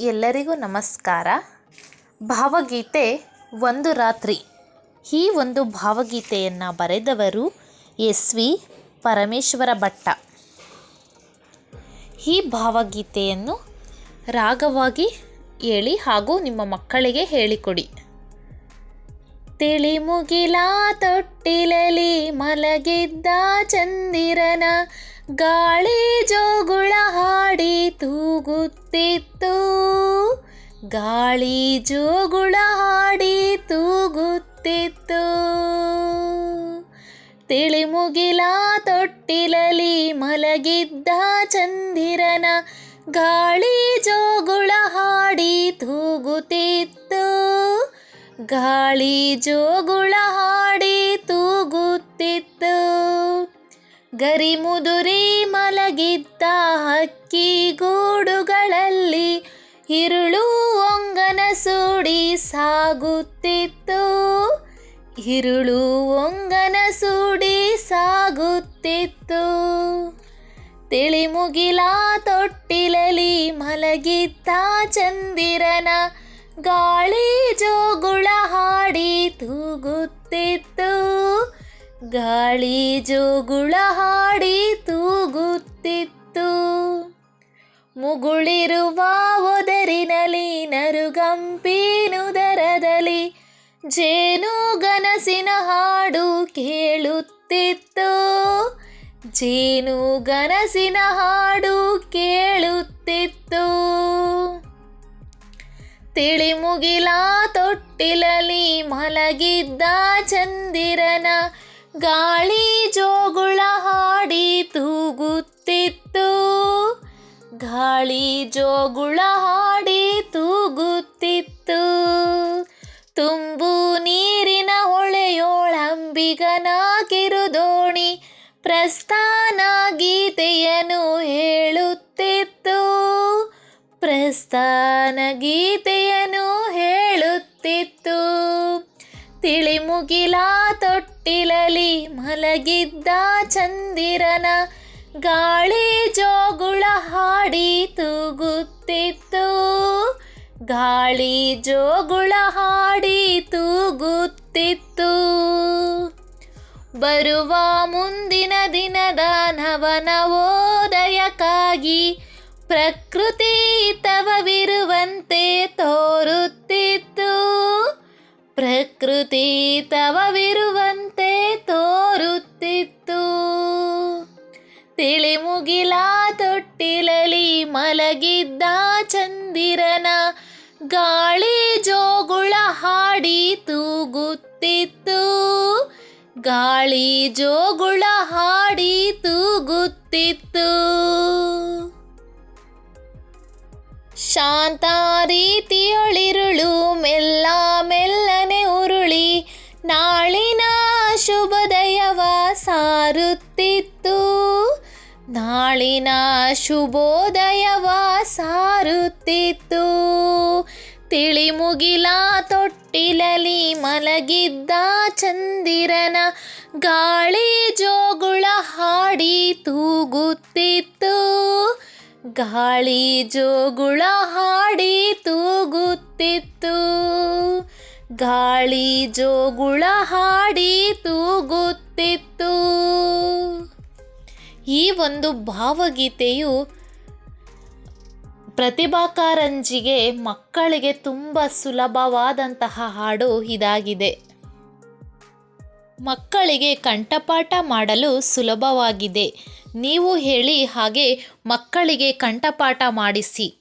ಎಲ್ಲರಿಗೂ ನಮಸ್ಕಾರ. ಭಾವಗೀತೆ ಒಂದು ರಾತ್ರಿ. ಈ ಒಂದು ಭಾವಗೀತೆಯನ್ನು ಬರೆದವರು ಎಸ್.ವಿ. ಪರಮೇಶ್ವರ ಭಟ್ಟ. ಈ ಭಾವಗೀತೆಯನ್ನು ರಾಗವಾಗಿ ಹೇಳಿ ಹಾಗೂ ನಿಮ್ಮ ಮಕ್ಕಳಿಗೆ ಹೇಳಿಕೊಡಿ. ತಿಳಿ ಮುಗಿಲ ತೊಟ್ಟಿಲಲಿ ಮಲಗಿದ್ದ ಚಂದಿರನ ಗಾಳಿ ಜೋಗುಳ ಹಾಡಿ ತೂಗುತ್ತಿತ್ತು. ಗಾಳಿ ಜೋಗುಳ ಹಾಡಿ ತೂಗುತ್ತಿತ್ತು. ತಿಳಿ ಮುಗಿಲ ತೊಟ್ಟಿಲಲಿ ಮಲಗಿದ್ದ ಚಂದಿರನ ಗಾಳಿ ಜೋಗುಳ ಹಾಡಿ ತೂಗುತ್ತಿತ್ತು. ಗಾಳಿ ಜೋಗುಳ ಹಾಡಿ ತೂಗುತ್ತಿತ್ತು. ಗರಿ ಮುದುರಿ ಮಲಗಿದ್ದ ಹಕ್ಕಿ ಗೂಡುಗಳಲ್ಲಿ ಇರುಳು ಒಂಗನ ಸೂಡಿ ಸಾಗುತ್ತಿತ್ತು. ಇರುಳು ಒಂಗನ ಸೂಡಿ ಸಾಗುತ್ತಿತ್ತು. ತಿಳಿ ಮುಗಿಲ ತೊಟ್ಟಿಲಲಿ ಮಲಗಿದ್ದ ಚಂದಿರನ ಗಾಳಿ ಜೋಗುಳ ಹಾಡಿ ತೂಗುತ್ತಿತ್ತು. ಗಾಳಿ ಜೋಗುಳ ಹಾಡಿ ತೂಗುತ್ತಿತ್ತು. ಮುಗುಳಿರುವ ಒದರಿನಲ್ಲಿ ನರುಗಂಪಿನುದರದಲ್ಲಿ ಜೇನು ಗನಸಿನ ಹಾಡು ಕೇಳುತ್ತಿತ್ತು. ಜೇನು ಗನಸಿನ ಹಾಡು ಕೇಳುತ್ತಿತ್ತು. ತಿಳಿ ಮುಗಿಲ ತೊಟ್ಟಿಲಲಿ ಮಲಗಿದ್ದ ಚಂದಿರನ ಗಾಳಿ ಜೋಗುಳ ಹಾಡಿ ತೂಗುತ್ತಿತ್ತು. ಗಾಳಿ ಜೋಗುಳ ಹಾಡಿ ತೂಗುತ್ತಿತ್ತು. ತುಂಬು ನೀರಿನ ಹೊಳೆಯೋಳಂಬಿಗನ ಕಿರುದೋಣಿ ಪ್ರಸ್ಥಾನ ಗೀತೆಯನ್ನು ಹೇಳುತ್ತಿತ್ತು. ಪ್ರಸ್ಥಾನ ಗೀತೆಯನ್ನು ಹೇಳುತ್ತಿತ್ತು. ತಿಳಿ ಮುಗಿಲ ತೊಟ್ಟಿಲಲಿ ಮಲಗಿದ್ದ ಚಂದಿರನ ಗಾಳಿ ಜೋಗುಳ ಹಾಡಿ ತೂಗುತ್ತಿತ್ತು. ಗಾಳಿ ಜೋಗುಳ ಹಾಡಿ ತೂಗುತ್ತಿತ್ತು. ಬರುವ ಮುಂದಿನ ದಿನದ ನವನವೋದಯಕ್ಕಾಗಿ ಪ್ರಕೃತಿ ತವವಿರುವಂತೆ ತೋರುತ್ತಿತ್ತು. ಪ್ರಕೃತಿ ತವವಿರುವಂತೆ ತೋರುತ್ತಿತ್ತು. ತಿಳಿ ಮುಗಿಲ ತೊಟ್ಟಿಲಲಿ ಮಲಗಿದ್ದ ಚಂದಿರನ ಗಾಳಿ ಜೋಗುಳ ಹಾಡಿ ತೂಗುತ್ತಿತ್ತು. ಗಾಳಿ ಜೋಗುಳ ಹಾಡಿ ತೂಗುತ್ತಿತ್ತು. ಶಾಂತ ರೀತಿಯೊಳಿರುಳು ಮೆಲ್ಲ ಮೆಲ್ಲನೆ ಉರುಳಿ ನಾಳಿನ ಶುಭೋದಯವ ಸಾರುತ್ತಿತ್ತು. ನಾಳಿನ ಶುಭೋದಯವ ಸಾರುತ್ತಿತ್ತು. ತಿಳಿ ಮುಗಿಲ ತೊಟ್ಟಿಲಲಿ ಮಲಗಿದ್ದ ಚಂದಿರನ ಗಾಳಿ ಜೋಗುಳ ಹಾಡಿ ತೂಗುತ್ತಿತ್ತು. ಗಾಳಿ ಜೋಗುಳ ಹಾಡಿ ತೂಗುತ್ತಿತ್ತು. ಗಾಳಿ ಜೋಗುಳ ಹಾಡಿ ತೂಗುತ್ತಿತ್ತು. ಈ ಒಂದು ಭಾವಗೀತೆಯು ಪ್ರತಿಭಾ ಕಾರಂಜಿಗೆ ಮಕ್ಕಳಿಗೆ ತುಂಬ ಸುಲಭವಾದಂತಹ ಹಾಡು ಇದಾಗಿದೆ. ಮಕ್ಕಳಿಗೆ ಕಂಠಪಾಠ ಮಾಡಲು ಸುಲಭವಾಗಿದೆ. ನೀವು ಹೇಳಿ ಹಾಗೆ ಮಕ್ಕಳಿಗೆ ಕಂಠಪಾಠ ಮಾಡಿಸಿ.